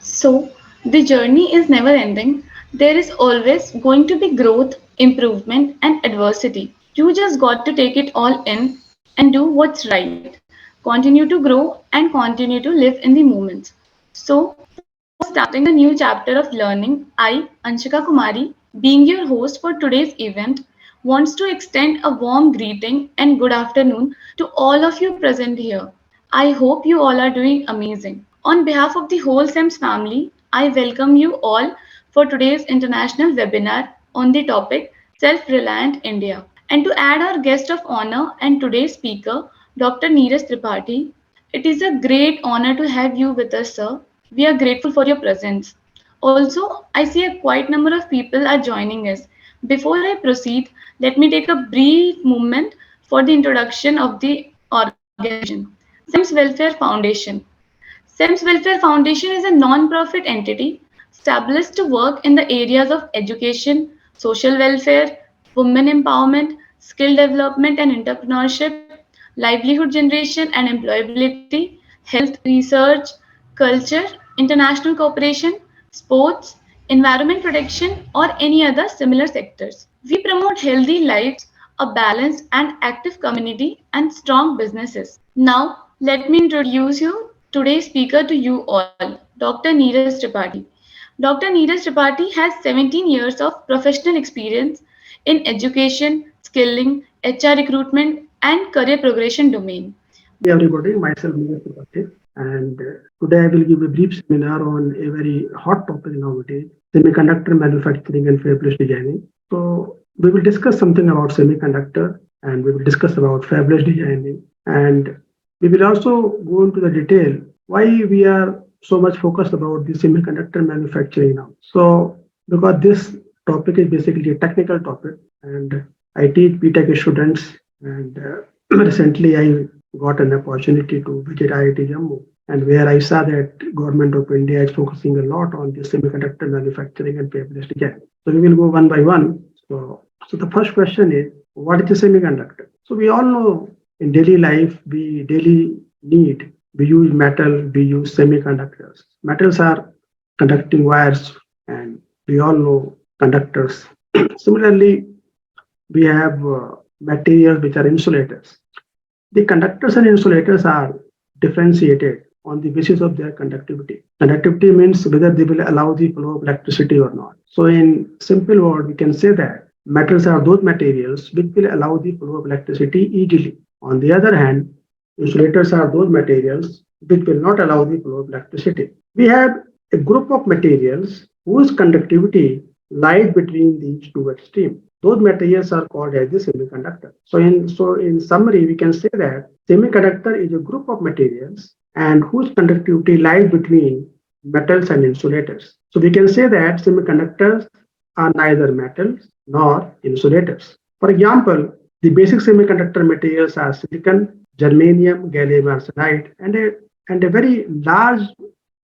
So, the journey is never ending. There is always going to be growth, improvement, and adversity. You just got to take it all in and do what's right. Continue to grow and continue to live in the moment. So, before starting the new chapter of learning, I, Anshika Kumari, being your host for today's event, wants to extend a warm greeting and good afternoon to all of you present here. I hope you all are doing amazing. On behalf of the whole SEMS family, I welcome you all for today's international webinar on the topic Self-Reliant India. And to add our guest of honor and today's speaker, Dr. Neeraj Tripathi, it is a great honor to have you with us, sir. We are grateful for your presence. Also, I see a quite number of people are joining us. Before I proceed, let me take a brief moment for the introduction of the organization. SEMS Welfare Foundation. SEMS Welfare Foundation is a non-profit entity established to work in the areas of education, social welfare, women empowerment, skill development and entrepreneurship, livelihood generation and employability, health research, culture, international cooperation, sports, environment protection, or any other similar sectors. We promote healthy lives, a balanced and active community, and strong businesses. Now, let me introduce you today's speaker to you all, Dr. Neeraj Tripathi. Dr. Neeraj Tripathi has 17 years of professional experience in education, skilling, HR recruitment, and career progression domain. Hi everybody, myself Neeraj Tripathi, and today I will give a brief seminar on a very hot topic nowadays, semiconductor manufacturing and fabless designing. So we will discuss something about semiconductor and we will discuss about fabless designing, and we will also go into the detail why we are so much focused about the semiconductor manufacturing now. So because this topic is basically a technical topic, and I teach BTech students, and recently I got an opportunity to visit IIT Jammu, and where I saw that government of India is focusing a lot on the semiconductor manufacturing and fabless design. So we will go one by one. So the first question is, what is a semiconductor? So we all know in daily life we daily need, we use metal, we use semiconductors. Metals are conducting wires, and we all know conductors. Similarly, we have materials which are insulators. The conductors and insulators are differentiated on the basis of their conductivity. Conductivity means whether they will allow the flow of electricity or not. So in simple word, we can say that metals are those materials which will allow the flow of electricity easily. On the other hand, insulators are those materials which will not allow the flow of electricity. We have a group of materials whose conductivity lies between these two extremes. Those materials are called as the semiconductor. So in summary, we can say that semiconductor is a group of materials and whose conductivity lies between metals and insulators. So we can say that semiconductors are neither metals nor insulators. For example, the basic semiconductor materials are silicon, germanium, gallium arsenide, and a very large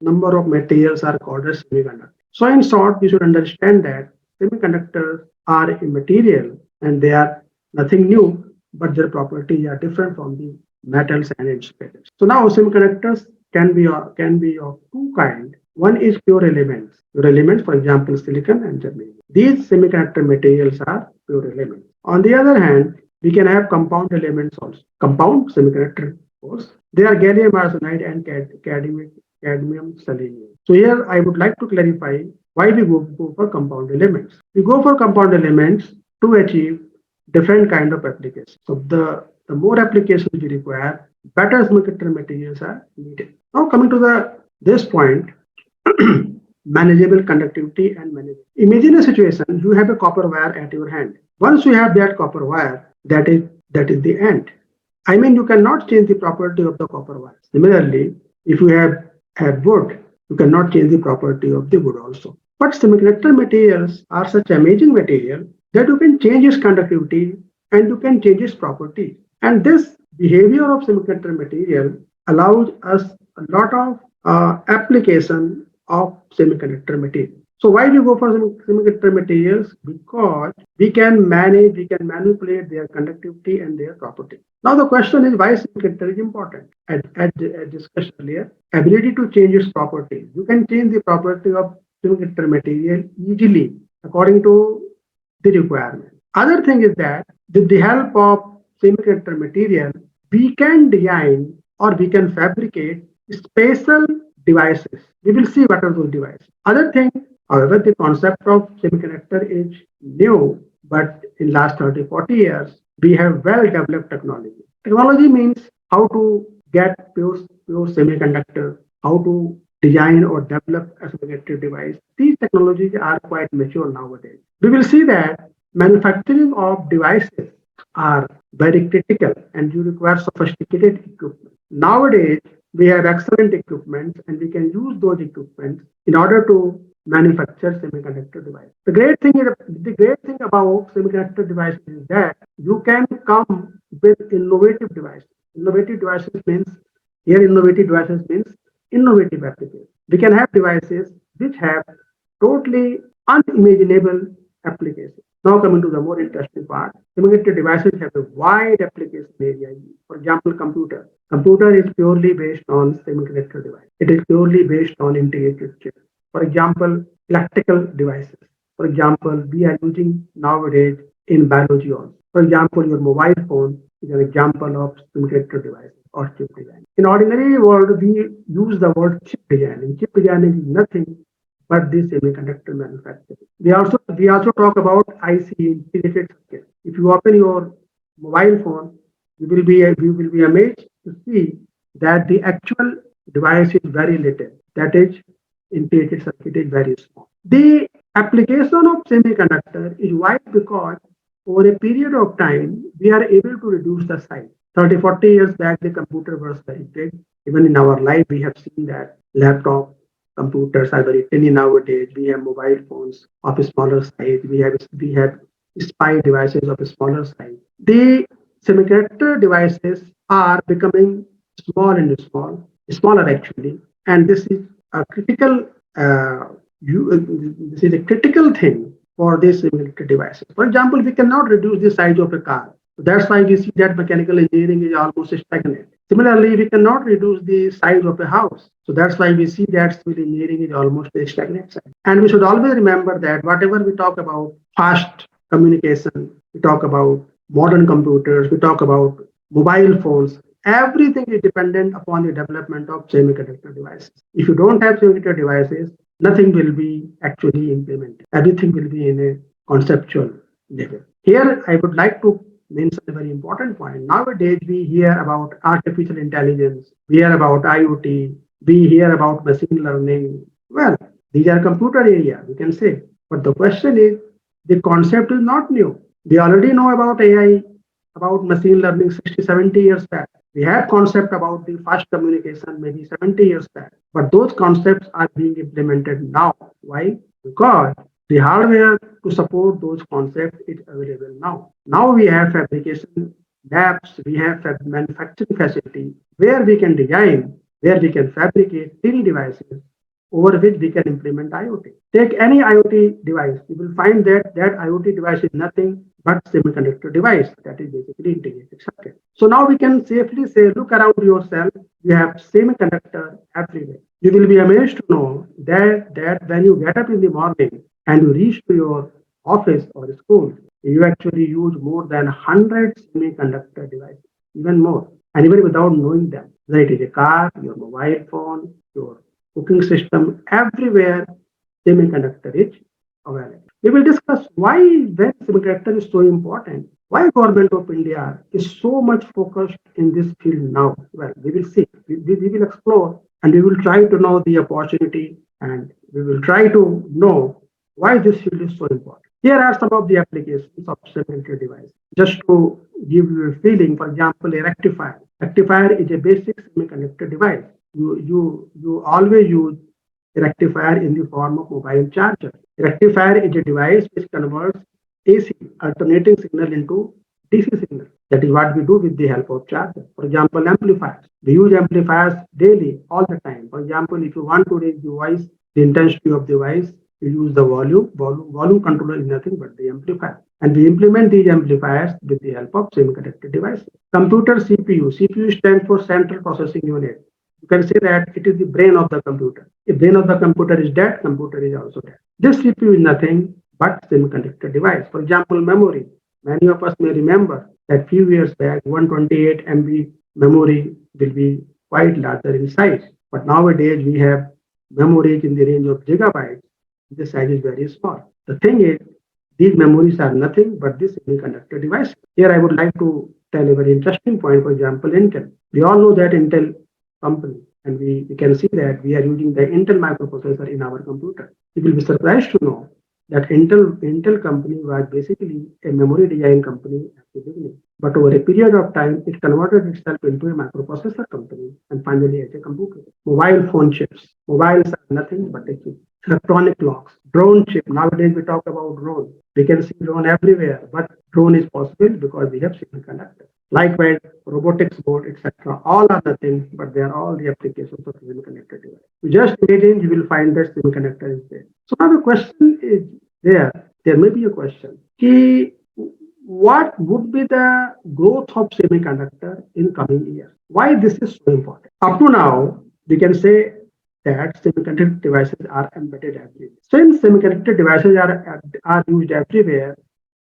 number of materials are called as semiconductors. So in short, we should understand that semiconductors are a material and they are nothing new, but their properties are different from the metals and insulators. So now semiconductors can be of two kinds. One is pure elements. Pure elements, for example, silicon and germanium. These semiconductor materials are pure elements. On the other hand, we can have compound elements also. Compound semiconductor, of course, they are gallium arsenide and cadmium selenium. So here I would like to clarify why we go for compound elements. We go for compound elements to achieve different kind of applications. So the more applications we require, better semiconductor materials are needed. Now coming to this point, manageable conductivity and management. Imagine a situation, you have a copper wire at your hand. Once you have that copper wire, that is the end. I mean, you cannot change the property of the copper wire. Similarly, if you have wood, you cannot change the property of the wood also. But semiconductor materials are such amazing material that you can change its conductivity and you can change its property. And this behavior of semiconductor material allows us a lot of application of semiconductor material. So why we go for semiconductor materials? Because we can manage, we can manipulate their conductivity and their property. Now the question is why semiconductor is important. As discussed earlier, ability to change its properties. You can change the property of semiconductor material easily according to the requirement. Other thing is that with the help of semiconductor material, we can design or we can fabricate special devices. We will see what are those devices. Other thing, however, the concept of semiconductor is new, but in last 30, 40 years, we have well developed technology. Technology means how to get pure semiconductor, how to design or develop a semiconductor device. These technologies are quite mature nowadays. We will see that manufacturing of devices are very critical and you require sophisticated equipment. Nowadays, we have excellent equipment and we can use those equipment in order to manufacture semiconductor device. The great thing about semiconductor devices is that you can come with innovative devices. Innovative devices means here innovative devices means innovative applications. We can have devices which have totally unimaginable applications. Now coming to the more interesting part, semiconductor devices have a wide application area. For example, computer. Computer is purely based on semiconductor device. It is purely based on integrated chip. For example, electrical devices. For example, we are using nowadays in biology also. For example, your mobile phone is an example of semiconductor device or chip design. In ordinary world, we use the word chip design. Chip design is nothing but this semiconductor manufacturing. We also talk about IC integrated circuit. If you open your mobile phone, you will be amazed to see that the actual device is very little. That is, integrated circuit is very small. The application of semiconductor is wide because over a period of time we are able to reduce the size. 30, 40 years back, the computer was very big. Even in our life, we have seen that laptop computers are very tiny nowadays. We have mobile phones of a smaller size. We have spy devices of a smaller size. The semiconductor devices are becoming small and smaller actually, and this is a critical. This is a critical thing for these semiconductor devices. For example, we cannot reduce the size of a car. That's why we see that mechanical engineering is almost stagnant. Similarly, we cannot reduce the size of a house. So that's why we see that civil engineering is almost a stagnant side. And we should always remember that whatever we talk about fast communication, we talk about modern computers, we talk about mobile phones, everything is dependent upon the development of semiconductor devices. If you don't have semiconductor devices, nothing will be actually implemented. Everything will be in a conceptual level. Here, I would like to mention a very important point. Nowadays, we hear about artificial intelligence, we hear about IoT, we hear about machine learning. Well, these are computer area, we can say. But the question is, the concept is not new. We already know about AI, about machine learning 60, 70 years back. We had concept about the fast communication maybe 70 years back. But those concepts are being implemented now. Why? Because the hardware to support those concepts is available now. Now we have fabrication labs, we have manufacturing facility where we can design, where we can fabricate 3D devices over which we can implement IoT. Take any IoT device, you will find that that IoT device is nothing but semiconductor device that is basically integrated circuit. So now we can safely say, look around yourself, you have semiconductor everywhere. You will be amazed to know that when you get up in the morning and you reach to your office or school, you actually use more than 100 semiconductor devices, even more, and even without knowing them. Whether it is a car, your mobile phone, your cooking system, everywhere semiconductor is available. We will discuss why when semiconductor is so important, why government of India is so much focused in this field now. Well, we will see. We will explore and we will try to know the opportunity and we will try to know why this field is so important. Here are some of the applications of semiconductor device. Just to give you a feeling, for example, a rectifier. Rectifier is a basic semiconductor device. You always use a rectifier in the form of mobile charger. A rectifier is a device which converts AC, alternating signal, into DC signal. That is what we do with the help of charger. For example, amplifiers. We use amplifiers daily, all the time. For example, if you want to raise the voice, the intensity of the voice, We use the volume controller is nothing but the amplifier. And we implement these amplifiers with the help of semiconductor devices. Computer CPU. CPU stands for Central Processing Unit. You can say that it is the brain of the computer. If brain of the computer is dead, computer is also dead. This CPU is nothing but semiconductor device. For example, memory. Many of us may remember that few years back, 128 MB memory will be quite larger in size. But nowadays we have memories in the range of gigabytes. The size is very small. The thing is, these memories are nothing but this semiconductor device. Here I would like to tell a very interesting point. For example, Intel. We all know that Intel company, and we can see that we are using the Intel microprocessor in our computer. You will be surprised to know that Intel company was basically a memory design company at the beginning. But over a period of time, it converted itself into a microprocessor company and finally as a computer. Mobile phone chips. Mobiles are nothing but a chip. Electronic locks. Drone chip. Nowadays we talk about drone. We can see drone everywhere, but drone is possible because we have semiconductor. Likewise, robotics board, etc. All are nothing, but they are all the applications of semiconductor device. You just imagine you will find that semiconductor is there. So now the question is there. There may be a question. What would be the growth of semiconductor in coming years? Why this is so important? Up to now, we can say that semiconductor devices are embedded everywhere. Since semiconductor devices are used everywhere,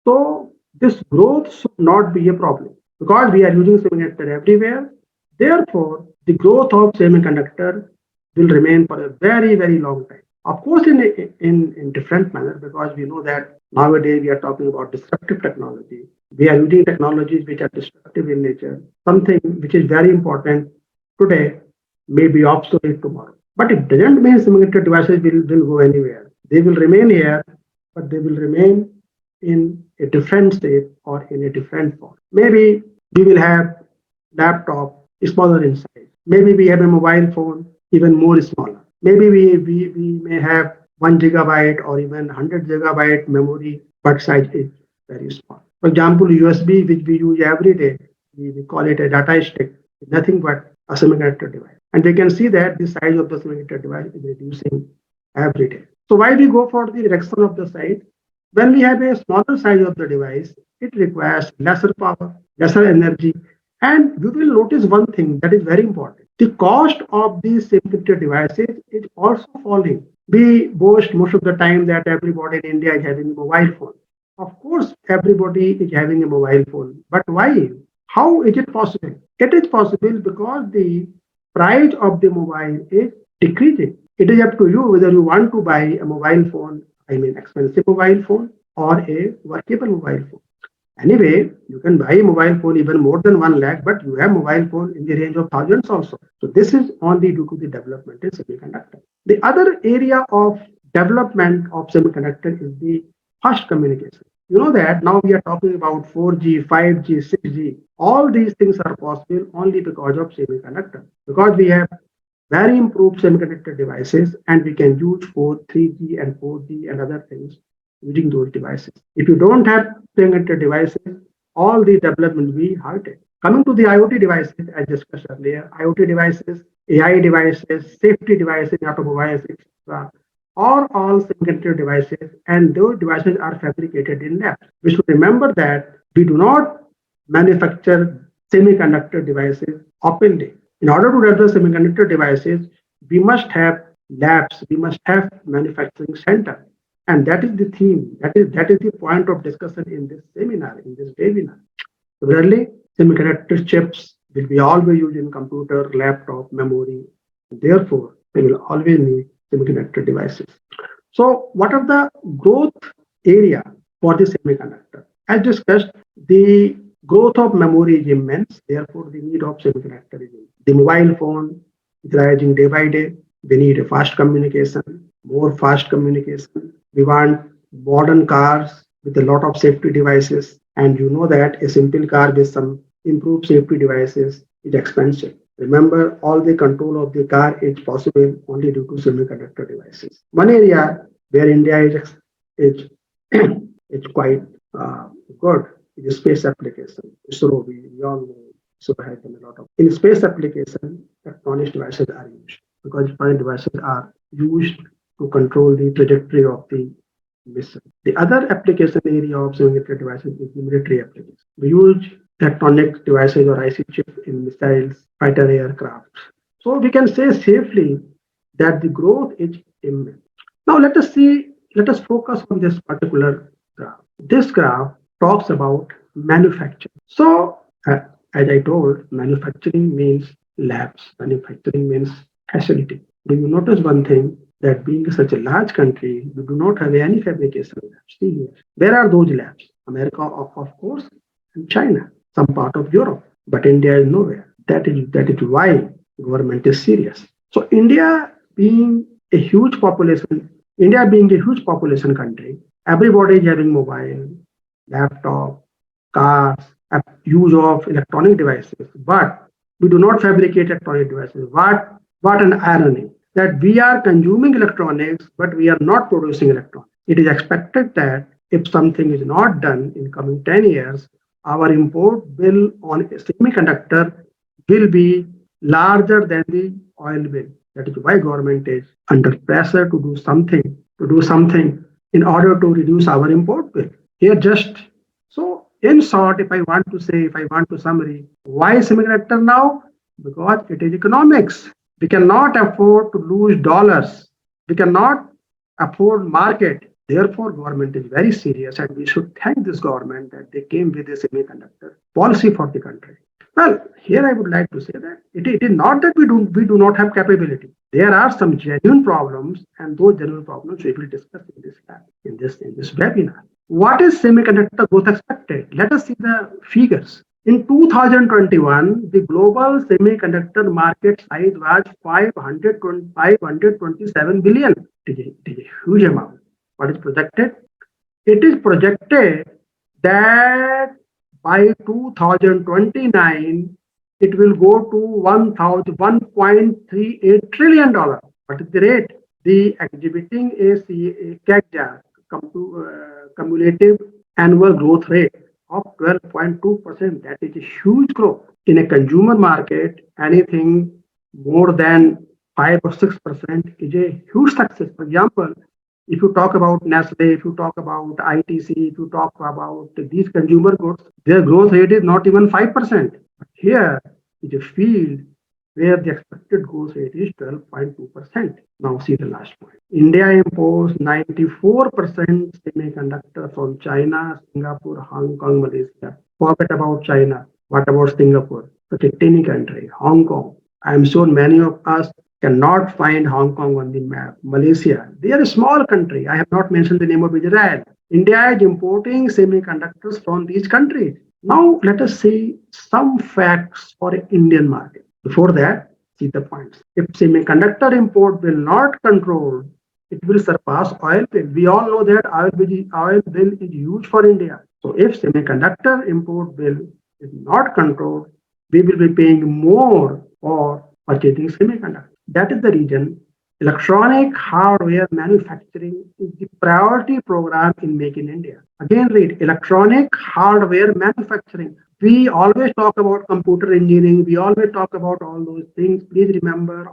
so this growth should not be a problem because we are using semiconductor everywhere. Therefore, the growth of semiconductor will remain for a very, very long time. Of course, in different manner because we know that nowadays we are talking about disruptive technology. We are using technologies which are destructive in nature. Something which is very important today may be obsolete tomorrow. But it doesn't mean semiconductor devices will go anywhere. They will remain here, but they will remain in a different state or in a different form. Maybe we will have laptop smaller in size. Maybe we have a mobile phone even more smaller. Maybe we may have 1 GB or even 100 GB memory, but size is very small. For example, USB, which we use every day, we call it a data stick, nothing but a semiconductor device. And we can see that the size of the semiconductor device is reducing every day. So why we go for the reduction of the size? When we have a smaller size of the device, it requires lesser power, lesser energy, and we will notice one thing that is very important. The cost of these semiconductor devices is also falling. We boast most of the time that everybody in India is having a mobile phone. Of course, everybody is having a mobile phone. But why? How is it possible? It is possible because the price of the mobile is decreasing. It is up to you whether you want to buy a mobile phone, I mean expensive mobile phone, or a workable mobile phone. Anyway, you can buy a mobile phone even more than 1 lakh, but you have mobile phone in the range of thousands also. So this is only due to the development in semiconductor. The other area of development of semiconductor is the fast communication. You know that now we are talking about 4G, 5G, 6G. All these things are possible only because of semiconductor. Because we have very improved semiconductor devices and we can use 3G and 4G and other things using those devices. If you don't have semiconductor devices, all the development will be halted. Coming to the IoT devices, as discussed earlier, IoT devices, AI devices, safety devices, automobiles, etc., are all semiconductor devices, and those devices are fabricated in labs. We should remember that we do not manufacture semiconductor devices openly. In order to develop semiconductor devices, we must have labs, we must have manufacturing center. And that is the theme, that is the point of discussion in this seminar, in this webinar. Similarly, semiconductor chips will be always used in computer, laptop, memory. Therefore, they will always need semiconductor devices. So, what are the growth area for the semiconductor? As discussed, the growth of memory is immense. Therefore, the need of semiconductor is immense. The mobile phone is rising day by day. We need a fast communication, more fast communication. We want modern cars with a lot of safety devices. And you know that a simple car with some improved safety devices is expensive. Remember, all the control of the car is possible only due to semiconductor devices. One area where India is, is quite good is space application. So we all know so has done a lot of in space application, electronic devices are used because electronic devices are used to control the trajectory of the missile. The other application area of semiconductor devices is the military application. We use electronic devices or IC chips in missiles, fighter aircraft. So we can say safely that the growth is immense. Now let us focus on this particular graph. This graph talks about manufacturing. So, as I told, manufacturing means labs, manufacturing means facility. Do you notice one thing? That being such a large country, we do not have any fabrication labs. See here. Where are those labs? America, of course, and China, some part of Europe, but India is nowhere. That is why government is serious. So a huge population, India being a huge population country, everybody is having mobile, laptop, cars, use of electronic devices, but we do not fabricate electronic devices. What an irony that we are consuming electronics, but we are not producing electronics. It is expected that if something is not done in coming 10 years, our import bill on a semiconductor will be larger than the oil bill. That is why government is under pressure to do something in order to reduce our import bill. Here just so in short, if I want to summary, why semiconductor now? Because it is economics. We cannot afford to lose dollars. We cannot afford market. Therefore, government is very serious, and we should thank this government that they came with a semiconductor policy for the country. Well, here I would like to say that it is not that we do not have capability. There are some genuine problems, and those genuine problems we will discuss in this lab, in this webinar. What is semiconductor growth expected? Let us see the figures. In 2021, the global semiconductor market size was 527 billion. It is a huge amount. What is projected? It is projected that by 2029, it will go to 1.38 trillion dollars. What is the rate? The exhibiting a CAGR, cumulative annual growth rate of 12.2%. That is a huge growth. In a consumer market, anything more than 5 or 6% is a huge success. For example, if you talk about Nestle, if you talk about ITC, if you talk about these consumer goods, their growth rate is not even 5%. But here is a field where the expected growth rate is 12.2%. Now see the last point. India imports 94% semiconductor from China, Singapore, Hong Kong, Malaysia. Forget about China. What about Singapore? Such a tiny country. Hong Kong. I am sure many of us cannot find Hong Kong on the map. Malaysia. They are a small country. I have not mentioned the name of Israel. India is importing semiconductors from these countries. Now let us see some facts for the Indian market. Before that, see the points. If semiconductor import will not control, it will surpass oil bill. We all know that oil bill is huge for India. So if semiconductor import bill is not controlled, we will be paying more for purchasing semiconductor. That is the reason electronic hardware manufacturing is the priority program in Make in India. Again, read electronic hardware manufacturing. We always talk about computer engineering. We always talk about all those things. Please remember,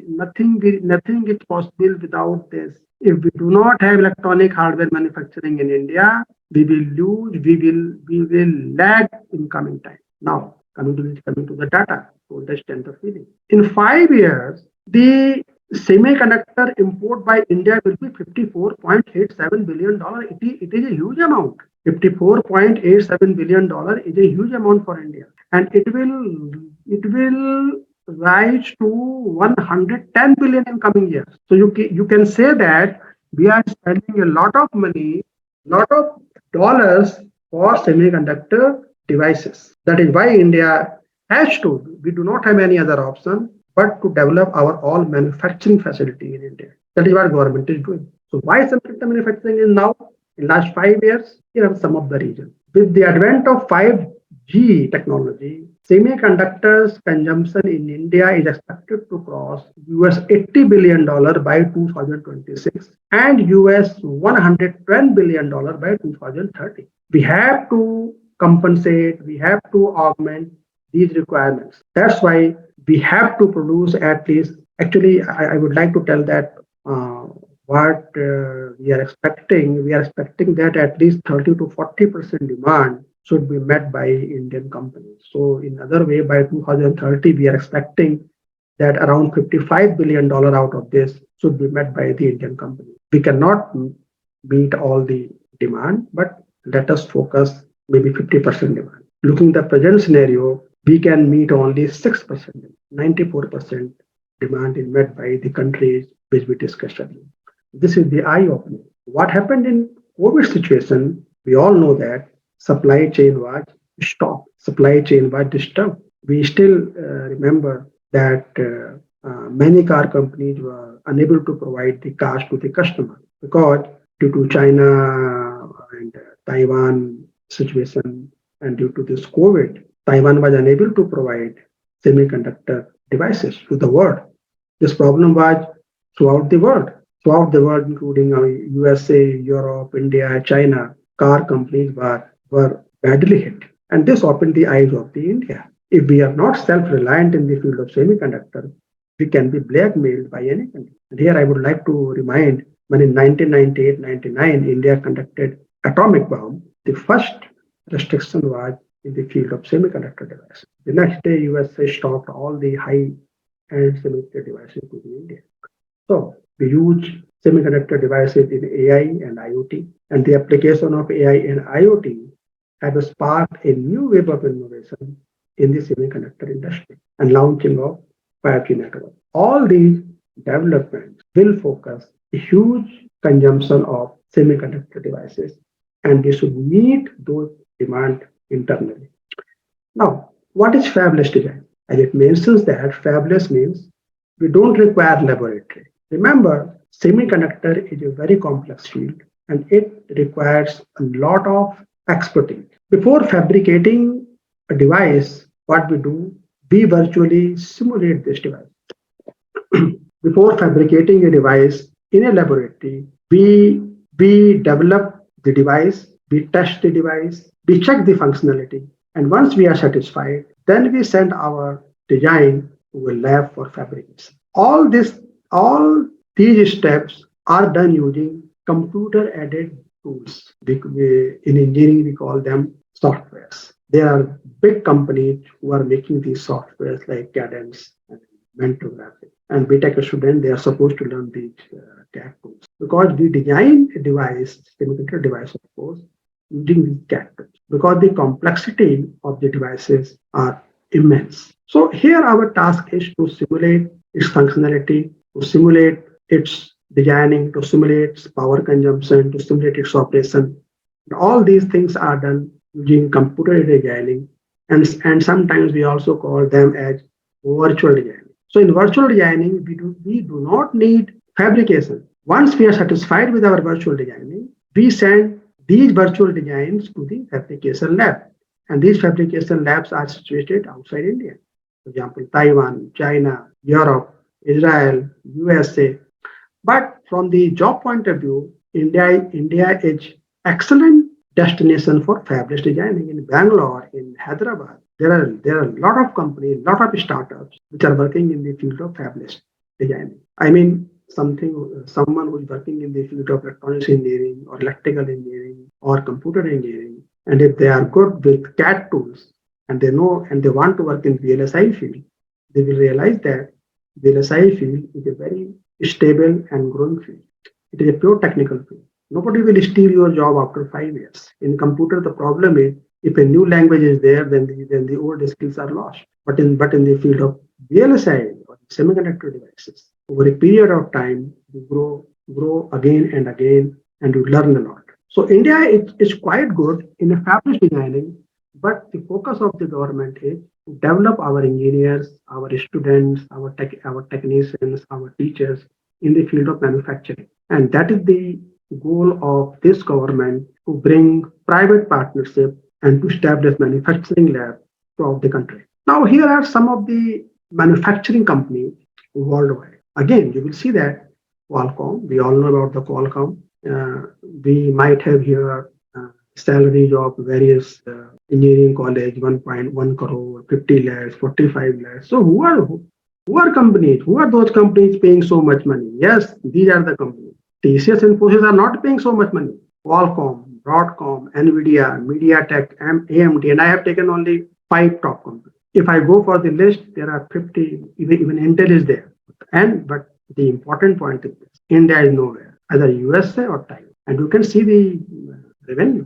nothing is possible without this. If we do not have electronic hardware manufacturing in India, we will lose. We will lag in coming time. Now, coming to the data to understand the feeling. In 5 years, the semiconductor import by India will be $54.87 billion. It is a huge amount. $54.87 billion is a huge amount for India, and it will rise to 110 billion in coming years. So you can say that we are spending a lot of money, lot of dollars for semiconductor devices. That is why India has to. We do not have any other option but to develop our all manufacturing facility in India. That is what government is doing. So why semiconductor manufacturing is now? In last 5 years, here are some of the reasons. With the advent of 5G technology, semiconductors consumption in India is expected to cross US $80 billion by 2026 and US $110 billion by 2030. We have to compensate, we have to augment these requirements. That's why we have to produce at least, actually, I would like to tell that what we are expecting that at least 30 to 40% demand should be met by Indian companies. So in other way, by 2030, we are expecting that around $55 billion out of this should be met by the Indian company. We cannot meet all the demand, but let us focus maybe 50% demand. Looking at the present scenario, we can meet only 6%. 94% demand is met by the countries which we discussed earlier. This is the eye opening. What happened in COVID situation? We all know that supply chain was stopped, supply chain was disturbed. We still remember that many car companies were unable to provide the cars to the customer because due to China and Taiwan situation and due to this COVID, Taiwan was unable to provide semiconductor devices to the world. This problem was throughout the world, including USA, Europe, India, China. Car companies were badly hit, and this opened the eyes of the India. If we are not self-reliant in the field of semiconductor, we can be blackmailed by any country. And here I would like to remind when in 1998-99 India conducted atomic bomb, the first restriction was in the field of semiconductor devices. The next day, USA stopped all the high-end semiconductor devices to the India. So we use semiconductor devices in AI and IoT, and the application of AI and IoT have sparked a new wave of innovation in the semiconductor industry and launching of 5G network. All these developments will focus a huge consumption of semiconductor devices, and we should meet those demand internally. Now, what is fabless design? As it mentions that fabless means we don't require laboratory. Remember, semiconductor is a very complex field and it requires a lot of expertise. Before fabricating a device, what we do, we virtually simulate this device. Before fabricating a device in a laboratory, we develop the device, we test the device, we check the functionality, and once we are satisfied, then we send our design to a lab for fabrication. All these steps are done using computer-aided tools. In engineering, we call them softwares. There are big companies who are making these softwares like Cadence and Mentor Graphics. And BTech students, they are supposed to learn these CAD tools because we design a device, semiconductor device, of course, using these CAD tools because the complexity of the devices are immense. So here our task is to simulate its functionality, to simulate its designing, to simulate its power consumption, to simulate its operation. And all these things are done using computer designing, and sometimes we also call them as virtual designing. So in virtual designing, we do not need fabrication. Once we are satisfied with our virtual designing, we send these virtual designs to the fabrication lab. And these fabrication labs are situated outside India. For example, Taiwan, China, Europe, Israel, USA. But from the job point of view, India is excellent destination for fabless designing. In Bangalore, in Hyderabad, there are a lot of companies, lot of startups which are working in the field of fabless designing. I mean, someone who is working in the field of electronics engineering or electrical engineering or computer engineering, and if they are good with CAD tools and they know and they want to work in VLSI field, they will realize that VLSI field is a very stable and growing field. It is a pure technical field. Nobody will steal your job after 5 years. In computer, the problem is if a new language is there, then the old skills are lost. But in the field of VLSI or semiconductor devices, over a period of time, you grow again and again, and you learn a lot. So India is quite good in a fabless designing, but the focus of the government is to develop our engineers, our students, our technicians, our teachers in the field of manufacturing. And that is the goal of this government to bring private partnership and to establish manufacturing labs throughout the country. Now, here are some of the manufacturing companies worldwide. Again, you will see that Qualcomm, we all know about the Qualcomm. We might have here salaries of various engineering college, 1.1 crore, 50 lakhs, 45 lakhs. So who are companies? Who are those companies paying so much money? Yes, these are the companies. TCS and Infosys are not paying so much money. Qualcomm, Broadcom, Nvidia, MediaTek, AMD, and I have taken only five top companies. If I go for the list, there are 50, even Intel is there. But the important point is this: India is nowhere, either USA or China. And you can see the revenue.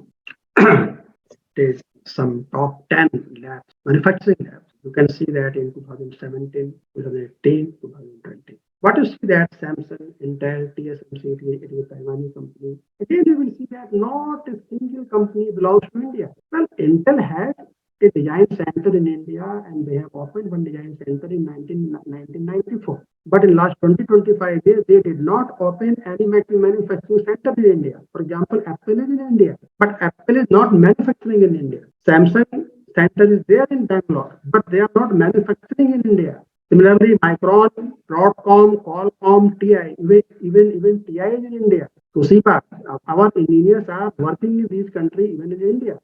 There's some top 10 labs, manufacturing labs. You can see that in 2017, 2018, 2020. What you see that Samsung, Intel, TSMC, it is a Taiwanese company. Again, you will see that not a single company belongs to India. Well, Intel has a design center in India and they have opened one design center in 1994. But in last 20-25 years, they did not open any manufacturing center in India. For example, Apple is in India, but Apple is not manufacturing in India. Samsung center is there in Bangalore, but they are not manufacturing in India. Similarly, Micron, Broadcom, Qualcomm, TI, even TI is in India. Toshiba, our engineers are working in these countries, even in India,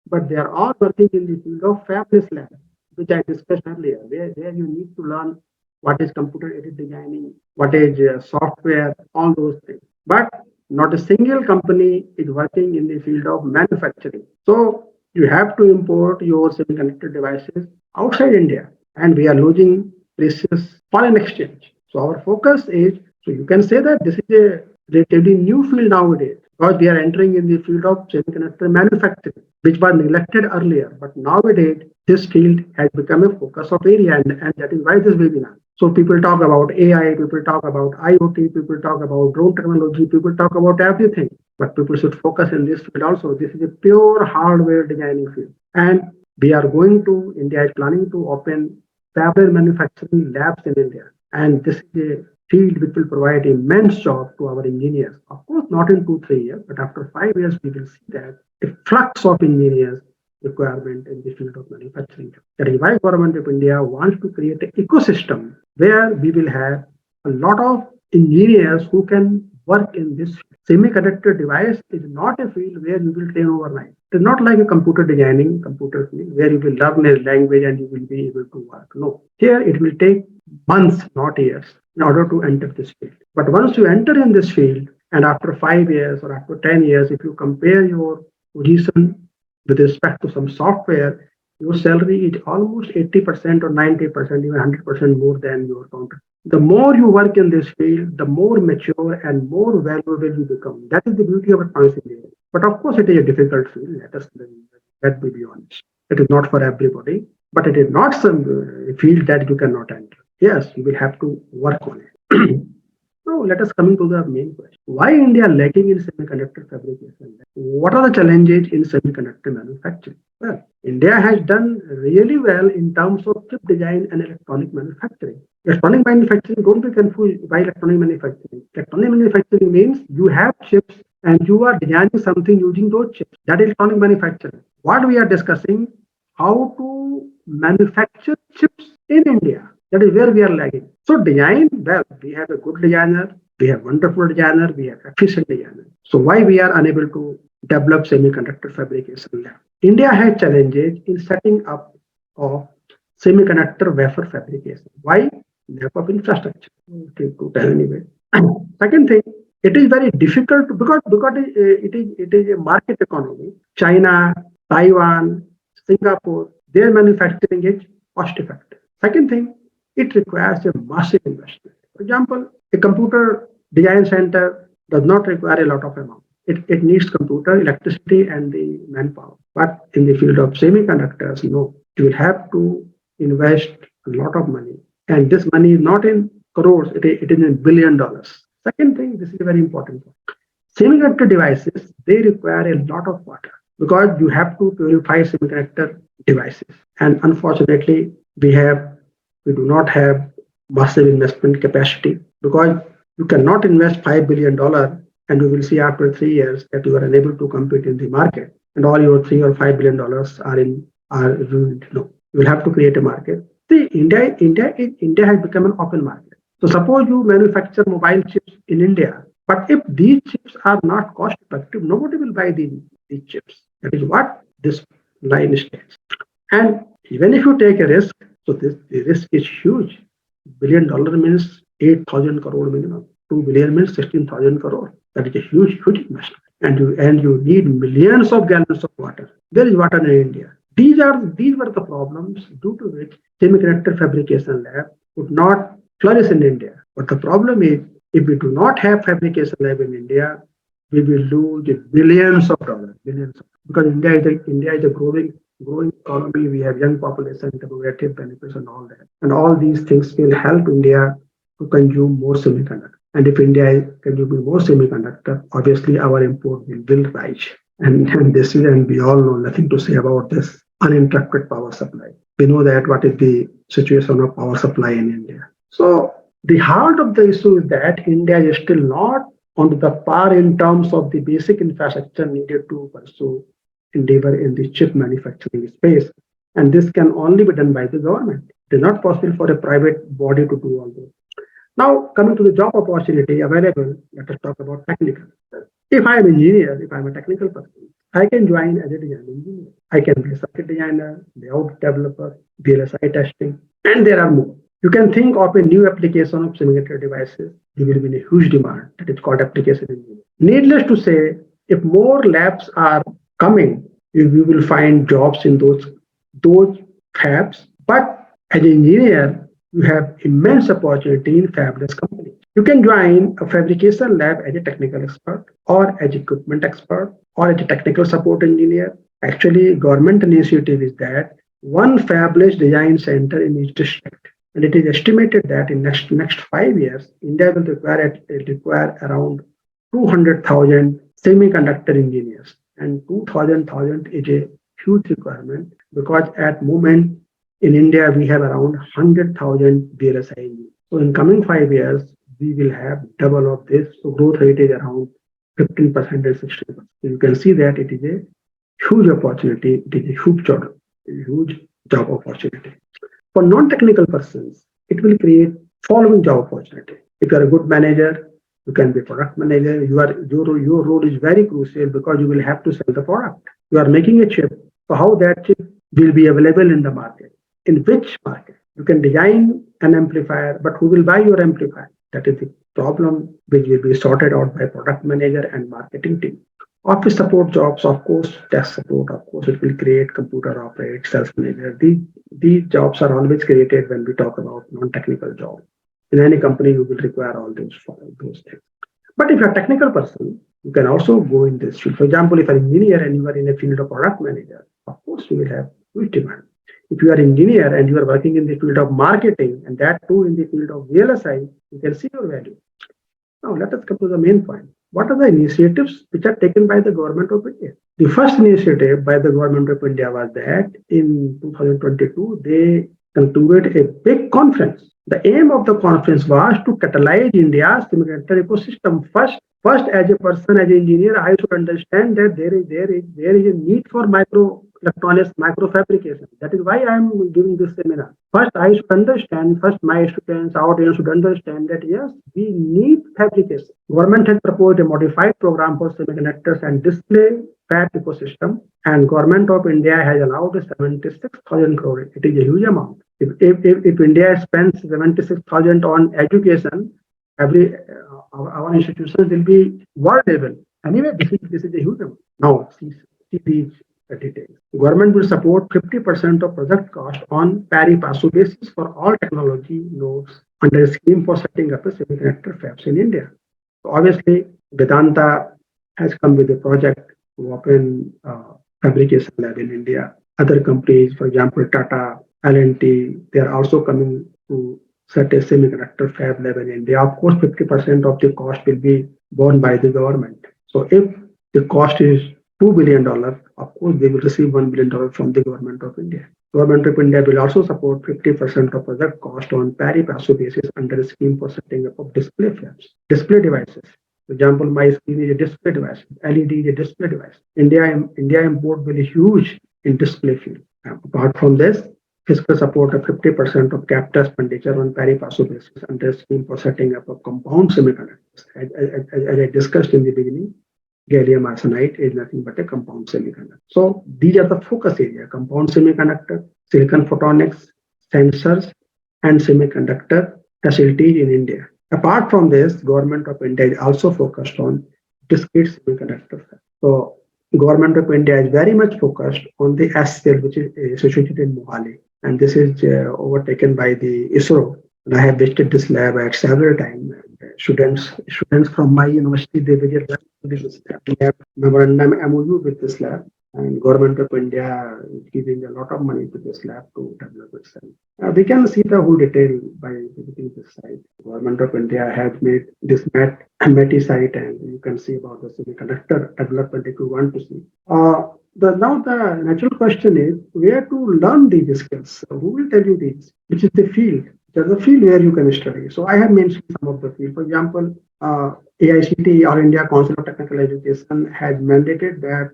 but they are all working in the field of fabless lab, which I discussed earlier, where you need to learn what is computer aided designing, what is software, all those things. But not a single company is working in the field of manufacturing. So you have to import your semiconductor devices outside India, and we are losing precious foreign exchange. So our focus is, so you can say that this is a relatively new field nowadays because we are entering in the field of semiconductor manufacturing, which was neglected earlier. But nowadays, this field has become a focus of area, and that is why this webinar. So people talk about AI, people talk about IoT, people talk about drone technology, people talk about everything. But people should focus in this field also. This is a pure hardware designing field. And we are going to, India is planning to open fabless manufacturing labs in India. And this is a field which will provide immense job to our engineers. Of course, not in 2-3 years, but after 5 years, we will see that a flux of engineers requirement in the field of manufacturing. That is why government of India wants to create an ecosystem where we will have a lot of engineers who can work in this field. Semiconductor device is not a field where you will train overnight. It is not like a computer designing, computer field where you will learn a language and you will be able to work. No. Here it will take months, not years, in order to enter this field. But once you enter in this field, and after 5 years or after 10 years, if you compare your position with respect to some software, your salary is almost 80% or 90%, even 100% more than your counter. The more you work in this field, the more mature and more valuable you become. That is the beauty of advanced engineering. But of course, it is a difficult field. Let's be honest. It is not for everybody, but it is not some field that you cannot enter. Yes, you will have to work on it. Now, let us come into the main question. Why India lacking in semiconductor fabrication? What are the challenges in semiconductor manufacturing? Well, India has done really well in terms of chip design and electronic manufacturing. Electronic manufacturing, don't be confused by electronic manufacturing. Electronic manufacturing means you have chips and you are designing something using those chips. That is electronic manufacturing. What we are discussing, how to manufacture chips in India. That is where we are lagging. So design, well, we have a good designer, we have wonderful designer, we have efficient designer. So why we are unable to develop semiconductor fabrication lab? India has challenges in setting up of semiconductor wafer fabrication. Why? Lack of infrastructure. Okay, to tell anyway. Second thing, it is very difficult because it is a market economy. China, Taiwan, Singapore, their manufacturing is cost effective. Second thing, it requires a massive investment. For example, a computer design center does not require a lot of amount. It needs computer, electricity, and the manpower. But in the field of semiconductors, no, you will have to invest a lot of money. And this money is not in crores, it is in $1 billion. Second thing, this is a very important point. Semiconductor devices, they require a lot of water because you have to purify semiconductor devices. And unfortunately, we do not have massive investment capacity because you cannot invest $5 billion and you will see after 3 years that you are unable to compete in the market and all your $3 or $5 billion are ruined. No, you will have to create a market. See, India has become an open market. So suppose you manufacture mobile chips in India, but if these chips are not cost effective, nobody will buy these chips. That is what this line states. And even if you take a risk, so the risk is huge. $1 billion means 8,000 crore minimum. 2 billion means 16,000 crore. That is a huge investment. And you need millions of gallons of water. There is water in India. These were the problems due to which semiconductor fabrication lab could not flourish in India. But the problem is, if we do not have fabrication lab in India, we will lose billions of dollars, because India is a growing economy. We have young population, demographic benefits, and all that. And all these things will help India to consume more semiconductor. And if India is consuming more semiconductor, obviously our import will rise. And we all know nothing to say about this uninterrupted power supply. We know that what is the situation of power supply in India. So the heart of the issue is that India is still not on the par in terms of the basic infrastructure needed to pursue endeavor in the chip manufacturing space. And this can only be done by the government. It is not possible for a private body to do all this. Now, coming to the job opportunity available, let us talk about technical. If I am an engineer, if I am a technical person, I can join as a design engineer. I can be a circuit designer, layout developer, VLSI testing, and there are more. You can think of a new application of semiconductor devices. There will be a huge demand that is called application engineering. Needless to say, if more labs are coming, you will find jobs in those fabs. But as an engineer, you have immense opportunity in fabless companies. You can join a fabrication lab as a technical expert or as equipment expert or as a technical support engineer. Actually, government initiative is that one fabless design center in each district. And it is estimated that in next 5 years, India will require around 200,000 semiconductor engineers. And 2,000 is a huge requirement, because at moment in India we have around 100,000 VLSI engineers. So in coming 5 years, we will have double of this. So growth rate is around 15% and 16%. You can see that it is a huge opportunity. It is a huge job opportunity. For non-technical persons, it will create following job opportunity. If you are a good manager, you can be a product manager. Your role is very crucial, because you will have to sell the product. You are making a chip. So how that chip will be available in the market? In which market? You can design an amplifier, but who will buy your amplifier? That is the problem which will be sorted out by product manager and marketing team. Office support jobs, of course, desk support, of course, it will create computer operate, sales manager. These jobs are always created when we talk about non-technical jobs. In any company, you will require all those things. But if you're a technical person, you can also go in this field. For example, if you're an engineer and you are in a field of product manager, of course, you will have huge demand. If you are an engineer and you are working in the field of marketing, and that too in the field of VLSI, you can see your value. Now, let us come to the main point. What are the initiatives which are taken by the government of India? The first initiative by the government of India was that in 2022, they concluded a big conference. The aim of the conference was to catalyze India's semiconductor ecosystem. First, as a person, as an engineer, I should understand that there is a need for microelectronics, microfabrication. That is why I am giving this seminar. First, I should understand. First, my students, our audience should understand that yes, we need fabrication. Government has proposed a modified program for semiconductors and display fab ecosystem, and Government of India has allowed 76,000 crore. It is a huge amount. If India spends 76,000 on education, our institutions will be world level. Anyway, this is a huge amount. Now, see these details. Government will support 50% of project cost on pari passu basis for all technology nodes under a scheme for setting up a semiconductor fabs in India. So obviously, Vedanta has come with a project to open fabrication lab in India. Other companies, for example, Tata, L&T, they are also coming to set a semiconductor fab lab in India. Of course, 50% of the cost will be borne by the government. So if the cost is $2 billion, of course, they will receive $1 billion from the government of India. Government of India will also support 50% of project cost on pari passu basis under a scheme for setting up of display fabs, display devices. For example, my screen is a display device, LED is a display device. India import will be huge in display field. Apart from this, fiscal support of 50% of capital expenditure on pari passu basis under a scheme for setting up of compound semiconductors. As I discussed in the beginning, gallium arsenide is nothing but a compound semiconductor. So these are the focus area: compound semiconductor, silicon photonics, sensors, and semiconductor facilities in India. Apart from this, government of India is also focused on discrete semiconductor. So government of India is very much focused on the SCL, which is situated in Mohali, and this is overtaken by the ISRO. And I have visited this lab at several times. Students from my university they visit this lab. We have memorandum MOU with this lab, and government of India is giving a lot of money to this lab to develop itself. We can see the whole detail by visiting this site. Government of India has made this METI site, and you can see about the semiconductor development if you want to see. Now the natural question is where to learn these skills. So who will tell you these? Which is the field? There's a field where you can study. So I have mentioned some of the field. For example, AICT or India Council of Technical Education has mandated that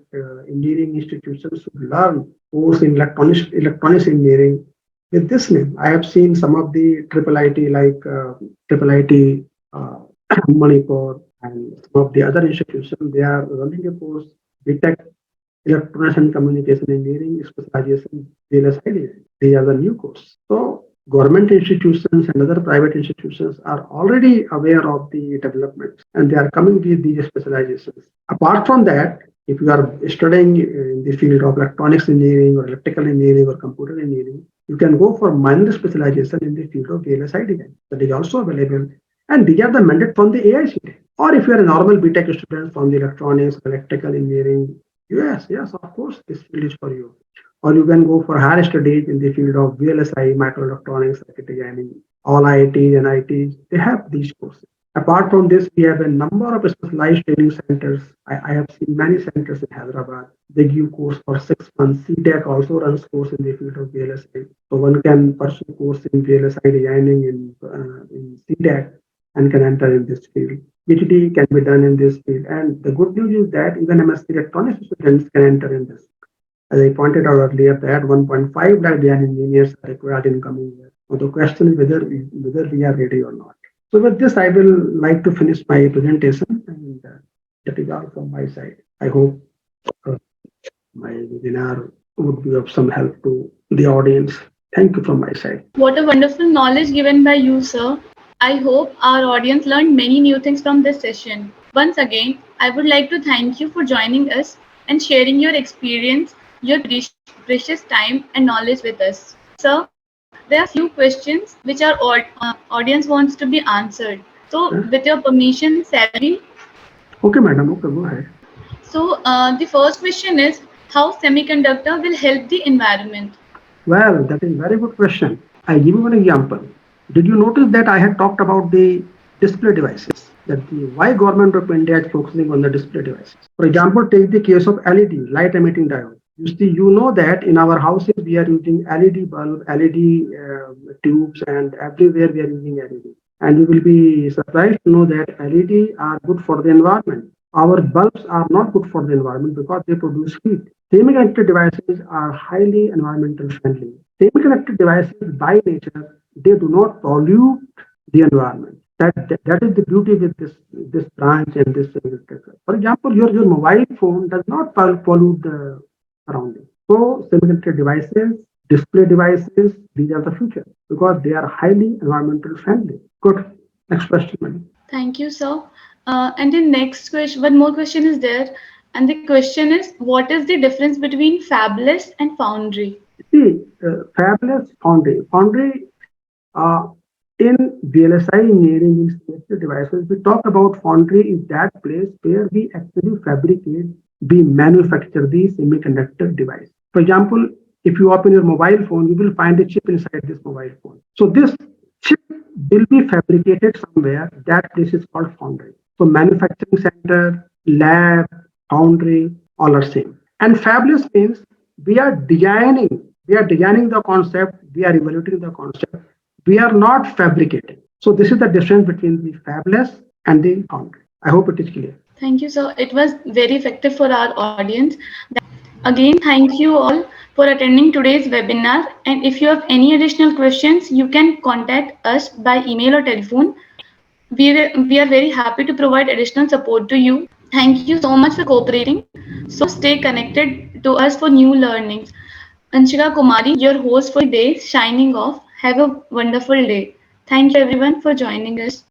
engineering institutions should learn course in electronics engineering with this name. I have seen some of the triple IT like triple IT Manipur and some of the other institutions. They are running a course BTech Electronics and Communication Engineering specialization VLSID. These are the new course. So government institutions and other private institutions are already aware of the developments and they are coming with these specializations. Apart from that, if you are studying in the field of electronics engineering or electrical engineering or computer engineering, you can go for minor specialization in the field of VLSI design. That is also available. And these are the mandate from the AICT. Or if you are a normal BTech student from the electronics, electrical engineering, yes, of course, this field is for you. Or you can go for higher studies in the field of VLSI, microelectronics, circuit designing. All IITs and ITs, they have these courses. Apart from this, we have a number of specialized training centers. I have seen many centers in Hyderabad. They give course for 6 months. CTEC also runs course in the field of VLSI. So one can pursue course in VLSI designing in CTEC and can enter in this field. PhD can be done in this field. And the good news is that even MSc electronics students can enter in this. As I pointed out earlier, that 1.5 lakh design engineers are required in coming years. So the question is whether we are ready or not. So with this, I will like to finish my presentation, and that is all from my side. I hope uh, my webinar would be of some help to the audience. Thank you from my side. What a wonderful knowledge given by you, sir. I hope our audience learned many new things from this session. Once again, I would like to thank you for joining us and sharing your experience, your precious time and knowledge with us. Sir, there are few questions which our audience wants to be answered. So, Huh? with your permission, shall we? Okay, madam. Okay, go ahead. So, the first question is how semiconductor will help the environment? Well, that is very good question. I give you an example. Did you notice that I had talked about the display devices? That the why government of India is focusing on the display devices. For example, take the case of LED, light emitting diode. You see, you know that in our houses we are using LED bulb, LED tubes, and everywhere we are using LED. And you will be surprised to know that LED are good for the environment. Our bulbs are not good for the environment because they produce heat. Semiconductor devices are highly environmental friendly. Semiconductor devices by nature, they do not pollute the environment. That is the beauty with this branch and this semiconductor. For example, your mobile phone does not pollute the surrounding. So semiconductor devices, display devices, these are the future because they are highly environmental friendly. Good. Next question. Thank you, sir. And the next question, one more question is there. And the question is, what is the difference between fabless and foundry? See, Fabless Foundry. Foundry uh, in VLSI engineering in safety devices, we talk about foundry is that place where we actually fabricate, we manufacture the semiconductor device. For example, if you open your mobile phone, you will find a chip inside this mobile phone. So this chip will be fabricated somewhere. That place is called foundry. So manufacturing center, lab, foundry, all are same. And fabless means we are designing, we are designing the concept, we are evaluating the concept, we are not fabricating. So this is the difference between the fabless and the foundry. I hope it is clear. Thank you, sir. It was very effective for our audience. Again, thank you all for attending today's webinar. And if you have any additional questions, you can contact us by email or telephone. We are very happy to provide additional support to you. Thank you so much for cooperating. So stay connected to us for new learnings. Anshika Kumari, your host for the day, signing off. Have a wonderful day. Thank you everyone for joining us.